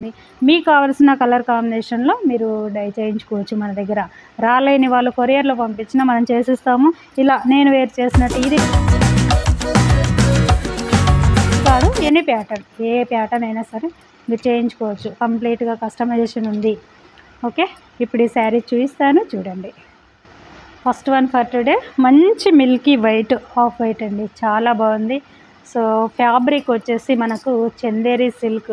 మీకు కావాల్సిన కలర్ కాంబినేషన్లో మీరు డై చేయించుకోవచ్చు. మన దగ్గర రాలేని వాళ్ళు కొరియర్లో పంపించినా మనం చేసిస్తాము. ఇలా నేను వేర్ చేసినట్టు ఇది కాదు, ఎనీ ప్యాటర్న్, ఏ ప్యాటర్న్ అయినా సరే మీరు చేయించుకోవచ్చు. కంప్లీట్గా కస్టమైజేషన్ ఉంది. ఓకే, ఇప్పుడు ఈ శారీ చూపిస్తాను, చూడండి. ఫస్ట్ వన్ ఫర్ టుడే మంచి మిల్కీ వైట్, ఆఫ్ వైట్ అండి, చాలా బాగుంది. సో ఫ్యాబ్రిక్ వచ్చేసి మనకు చందేరి సిల్క్,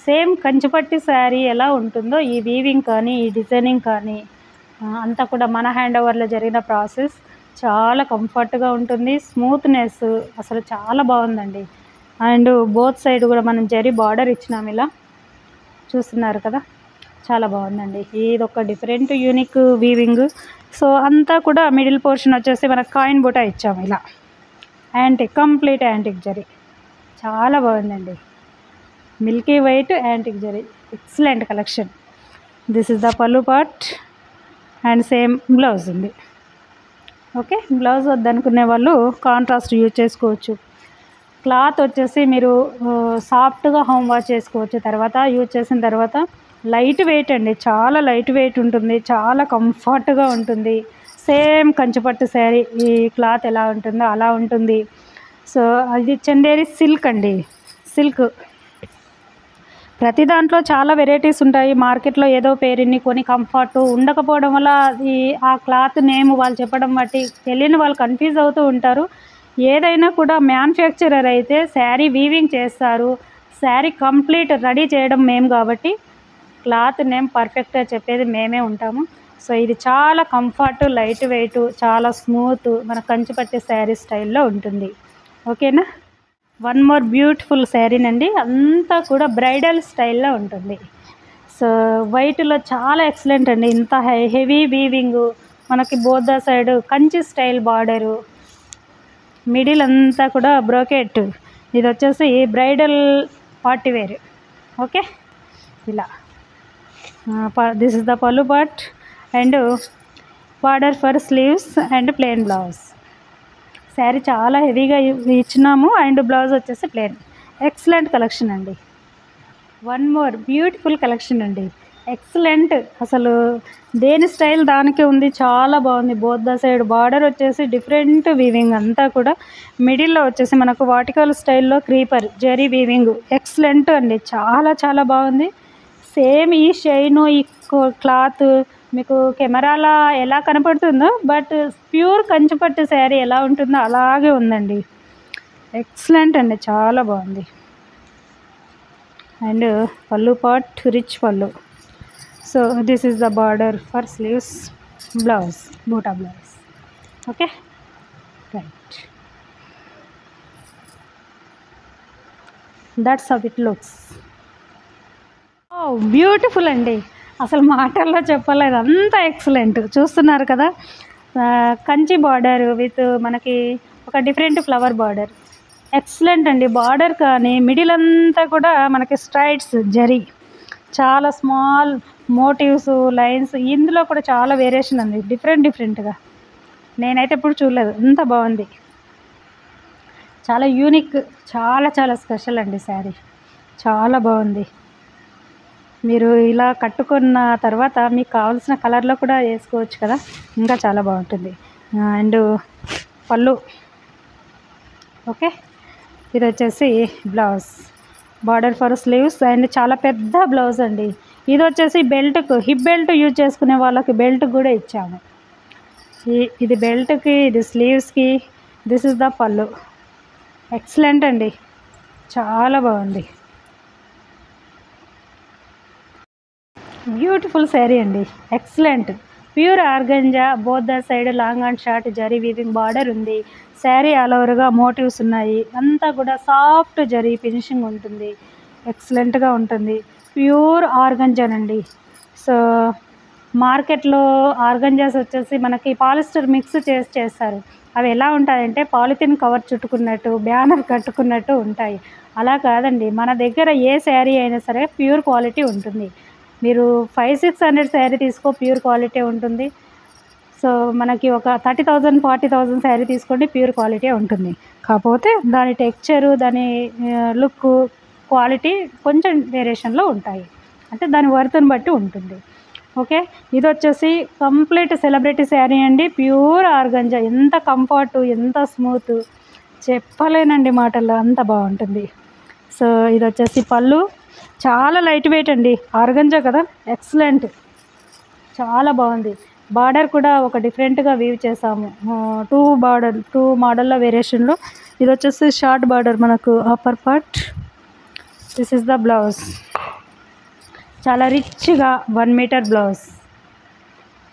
సేమ్ కంచిపట్టి శారీ ఎలా ఉంటుందో ఈ వీవింగ్ కానీ ఈ డిజైనింగ్ కానీ అంతా కూడా మన హ్యాండ్ ఓవర్లో జరిగిన ప్రాసెస్. చాలా కంఫర్ట్గా ఉంటుంది, స్మూత్నెస్ అసలు చాలా బాగుందండి. అండ్ బోత్ సైడ్ కూడా మనం జరీ బార్డర్ ఇచ్చినాము, ఇలా చూస్తున్నారు కదా, చాలా బాగుందండి. ఇది ఒక డిఫరెంట్ యూనిక్ వీవింగ్. సో అంతా కూడా మిడిల్ పోర్షన్ వచ్చేసి మనకు కాయిన్ బూటా ఇచ్చాము, ఇలా యాంటిక్, కంప్లీట్ యాంటిక్ జరీ, చాలా బాగుందండి. Milky white antique zari, excellent collection. This is the pallu part and same blouse ఉంది. ఓకే, బ్లౌజ్ వద్దనుకునే వాళ్ళు కాంట్రాస్ట్ యూజ్ చేసుకోవచ్చు. క్లాత్ వచ్చేసి మీరు సాఫ్ట్గా హోమ్ వాష్ చేసుకోవచ్చు. తర్వాత యూజ్ చేసిన తర్వాత లైట్ వెయిట్ అండి, చాలా లైట్ వెయిట్ ఉంటుంది, చాలా కంఫర్ట్గా ఉంటుంది. సేమ్ కంచిపట్టు శారీ ఈ క్లాత్ ఎలా ఉంటుందో అలా ఉంటుంది. సో అది చందేరి సిల్క్ అండి, సిల్క్. ప్రతి దాంట్లో చాలా వెరైటీస్ ఉంటాయి. మార్కెట్లో ఏదో పేరుని కొని కంఫర్ట్ ఉండకపోవడం వల్ల ఆ క్లాత్ నేమ్ వాళ్ళు చెప్పడం బట్టి తెలియని వాళ్ళు కన్ఫ్యూజ్ అవుతూ ఉంటారు. ఏదైనా కూడా మ్యానుఫ్యాక్చరర్ అయితే శారీ వీవింగ్ చేస్తారు, శారీ కంప్లీట్ రెడీ చేయడం మేము కాబట్టి క్లాత్ నేమ్ పర్ఫెక్ట్గా చెప్పేది మేమే ఉంటాము. సో ఇది చాలా కంఫర్ట్, లైట్ వెయిట్, చాలా స్మూత్, మన కంచిపట్టు శారీ స్టైల్లో ఉంటుంది. ఓకేనా, వన్ మోర్ బ్యూటిఫుల్ శారీనండి, అంతా కూడా బ్రైడల్ స్టైల్లో ఉంటుంది. సో వైట్లో చాలా ఎక్సలెంట్ అండి, ఇంత హెవీ వీవింగ్, మనకి బోర్దా side Kanchi style border, middle అంతా కూడా బ్రోకెట్. ఇది వచ్చేసి బ్రైడల్ పార్టీ వేర్. ఓకే, ఇలా this is the pallu part and border for sleeves and plain blouse. Sari చాలా హెవీగా ఇచ్చినాము అండ్ బ్లౌజ్ వచ్చేసి ప్లెయిన్. ఎక్సలెంట్ కలెక్షన్ అండి, వన్ మోర్ బ్యూటిఫుల్ కలెక్షన్ అండి, ఎక్సలెంట్. అసలు దేని స్టైల్ దానికే ఉంది, చాలా బాగుంది. బోత్ ద సైడ్ బార్డర్ వచ్చేసి డిఫరెంట్ వీవింగ్, అంతా కూడా మిడిల్లో వచ్చేసి మనకు వాటికల్ స్టైల్లో క్రీపర్ జరీ వీవింగ్, ఎక్సలెంట్ అండి, చాలా చాలా బాగుంది. సేమ్ ఈ షైను, ఈ క్లాత్ మీకు కెమెరాలో ఎలా కనపడుతుందో బట్ ప్యూర్ కంచిపట్టు శారీ ఎలా ఉంటుందో అలాగే ఉందండి, ఎక్సలెంట్ అండి, చాలా బాగుంది. And pallu part rich pallu. So this is the border for sleeves, blouse butta blouse. Okay, right, that's how it looks. Beautiful అండి, అసలు మాటల్లో చెప్పలేదు, అంత ఎక్సలెంట్. చూస్తున్నారు కదా, కంచి బార్డర్ విత్ మనకి ఒక డిఫరెంట్ ఫ్లవర్ బార్డర్, ఎక్సలెంట్ అండి. బార్డర్ కానీ మిడిల్ అంతా కూడా మనకి స్ట్రైట్స్ జరీ, చాలా స్మాల్ మోటివ్స్, లైన్స్, ఇందులో కూడా చాలా వేరియేషన్ ఉంది, డిఫరెంట్గా. నేనైతే ఎప్పుడు చూడలేదు, అంత బాగుంది, చాలా యూనిక్, చాలా చాలా స్పెషల్ అండి శారీ, చాలా బాగుంది. మీరు ఇలా కట్టుకున్న తర్వాత మీకు కావాల్సిన కలర్లో కూడా వేసుకోవచ్చు కదా, ఇంకా చాలా బాగుంటుంది. అండ్ పళ్ళు. ఓకే, ఇది వచ్చేసి blouse, border for sleeves and చాలా పెద్ద బ్లౌజ్ అండి. ఇది వచ్చేసి బెల్ట్కు, హిప్ బెల్ట్ యూజ్ చేసుకునే వాళ్ళకి బెల్ట్ కూడా ఇచ్చాము. ఇది బెల్ట్కి, ఇది స్లీవ్స్కి. దిస్ ఇస్ ద పళ్ళు, ఎక్సలెంట్ అండి, చాలా బాగుంది, బ్యూటిఫుల్ శారీ అండి, excellent. Pure organza, both the side long and short zari weaving border ఉంది. శారీ ఆల్ ఓవర్గా మోటివ్స్ ఉన్నాయి, అంతా కూడా సాఫ్ట్ జరీ ఫినిషింగ్ ఉంటుంది, ఎక్సలెంట్గా ఉంటుంది. ప్యూర్ ఆర్గంజానండి. సో మార్కెట్లో ఆర్గంజాస్ వచ్చేసి మనకి పాలిస్టర్ మిక్స్ చేస్తారు. అవి ఎలా ఉంటాయంటే పాలిథిన్ కవర్ చుట్టుకున్నట్టు, బ్యానర్ కట్టుకున్నట్టు ఉంటాయి. అలా కాదండి, మన దగ్గర ఏ శారీ అయినా సరే ప్యూర్ క్వాలిటీ ఉంటుంది. మీరు 500-600 శారీ తీసుకో, ప్యూర్ క్వాలిటీ ఉంటుంది. సో మనకి ఒక 30,000 40,000 శారీ తీసుకోండి, ప్యూర్ క్వాలిటీ ఉంటుంది. కాకపోతే దాని టెక్స్చరు, దాని లుక్, క్వాలిటీ కొంచెం వేరియేషన్లో ఉంటాయి. అంటే దాని వర్త్ని బట్టి ఉంటుంది. ఓకే, ఇది వచ్చేసి కంప్లీట్ సెలబ్రిటీ శారీ అండి. ప్యూర్ ఆర్గంజా, ఎంత కంఫర్ట్, ఎంత స్మూత్, చెప్పలేనండి మాటల్లో, అంత బాగుంటుంది. సో ఇది వచ్చేసి పళ్ళు, చాలా లైట్ వెయిట్ అండి, ఆర్గంజా కదా, ఎక్సలెంట్, చాలా బాగుంది. బార్డర్ కూడా ఒక డిఫరెంట్గా వీవ్ చేసాము, టూ మోడల్లో వేరియేషన్లో. ఇది వచ్చేసి షార్ట్ బార్డర్ మనకు upper part. This is the blouse, చాలా రిచ్గా 1 మీటర్ బ్లౌజ్,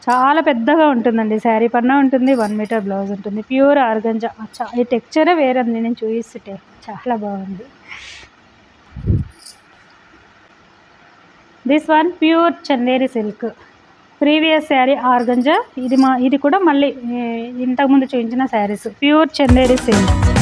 చాలా పెద్దగా ఉంటుందండి, శారీ పన్నా ఉంటుంది, 1 మీటర్ బ్లౌజ్ ఉంటుంది. ప్యూర్ ఆర్గంజా, ఈ టెక్చరే వేరండి, నేను చూపిస్తుంటే చాలా బాగుంది. This one pure Chanderi silk, previous sari organza, ఇది కూడా మళ్ళీ ఇంతకుముందు చూపించిన శారీస్, ప్యూర్ చందేరి సిల్క్.